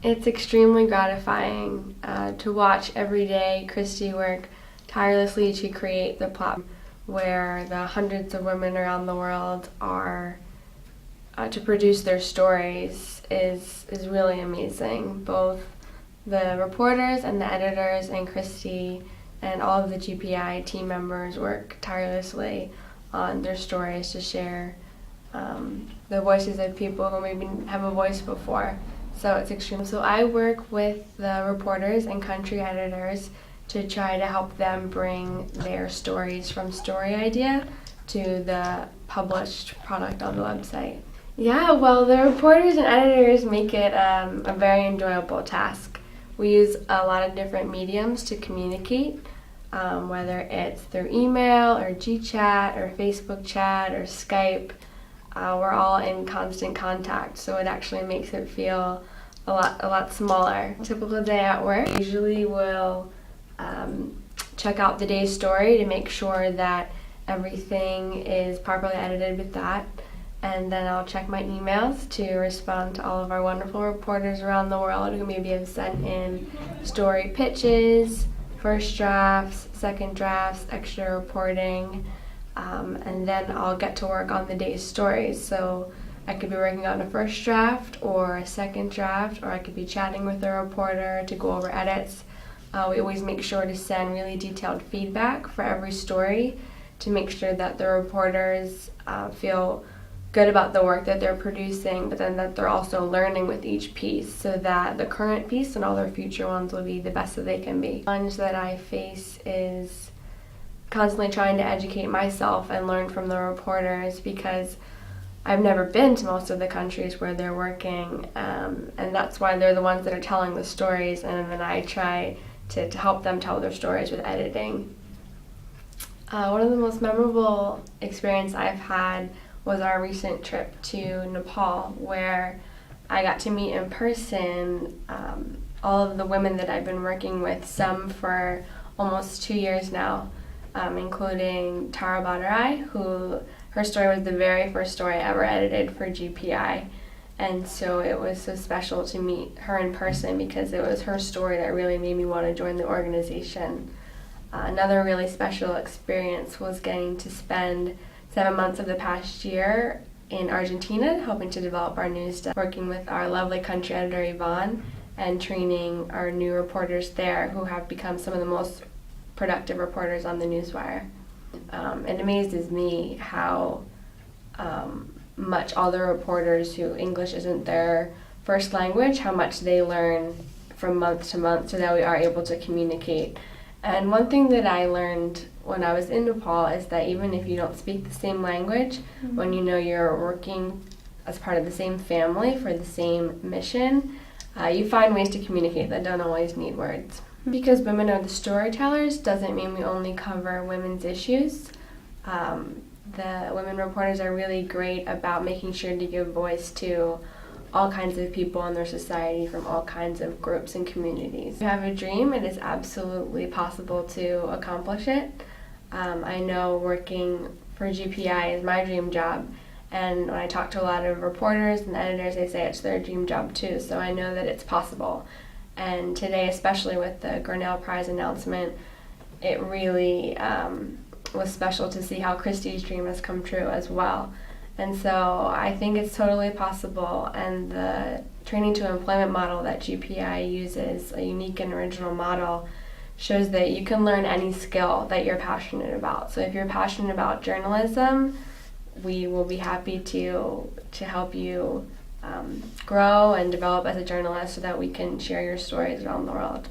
It's extremely gratifying to watch every day Christy work tirelessly to create the platform where the hundreds of women around the world are to produce their stories is really amazing. Both the reporters and the editors and Christy and all of the GPI team members work tirelessly on their stories to share the voices of people who maybe didn't have a voice before. So it's extreme. So I work with the reporters and country editors to try to help them bring their stories from story idea to the published product on the website. Yeah, well, the reporters and editors make it a very enjoyable task. We use a lot of different mediums to communicate, whether it's through email or GChat or Facebook chat or Skype. We're all in constant contact, so it actually makes it feel a lot smaller. Typical day at work, usually we'll check out the day's story to make sure that everything is properly edited with that. And then I'll check my emails to respond to all of our wonderful reporters around the world who maybe have sent in story pitches, first drafts, second drafts, extra reporting, and then I'll get to work on the day's stories. So I could be working on a first draft or a second draft, or I could be chatting with a reporter to go over edits. We always make sure to send really detailed feedback for every story to make sure that the reporters feel good about the work that they're producing, but then that they're also learning with each piece so that the current piece and all their future ones will be the best that they can be. The challenge that I face is constantly trying to educate myself and learn from the reporters, because I've never been to most of the countries where they're working, and that's why they're the ones that are telling the stories, and then I try to help them tell their stories with editing. One of the most memorable experiences I've had was our recent trip to Nepal, where I got to meet in person all of the women that I've been working with, some for almost 2 years now, including Tara Badarai, who her story was the very first story I ever edited for GPI. And so it was so special to meet her in person because it was her story that really made me want to join the organization. Another really special experience was getting to spend 7 months of the past year in Argentina, helping to develop our news desk, working with our lovely country editor Yvonne, and training our new reporters there who have become some of the most productive reporters on the Newswire. It amazes me how much all the reporters who English isn't their first language, how much they learn from month to month so that we are able to communicate. And one thing that I learned when I was in Nepal is that even if you don't speak the same language, when you know you're working as part of the same family for the same mission, you find ways to communicate that don't always need words. Because women are the storytellers doesn't mean we only cover women's issues. The women reporters are really great about making sure to give voice to all kinds of people in their society from all kinds of groups and communities. If you have a dream, it is absolutely possible to accomplish it. I know working for GPI is my dream job, and when I talk to a lot of reporters and editors, they say it's their dream job too, so I know that it's possible. And today, especially with the Grinnell Prize announcement, it really was special to see how Christy's dream has come true as well. And so I think it's totally possible, and the training to employment model that GPI uses, a unique and original model, shows that you can learn any skill that you're passionate about. So if you're passionate about journalism, we will be happy to help you grow and develop as a journalist so that we can share your stories around the world.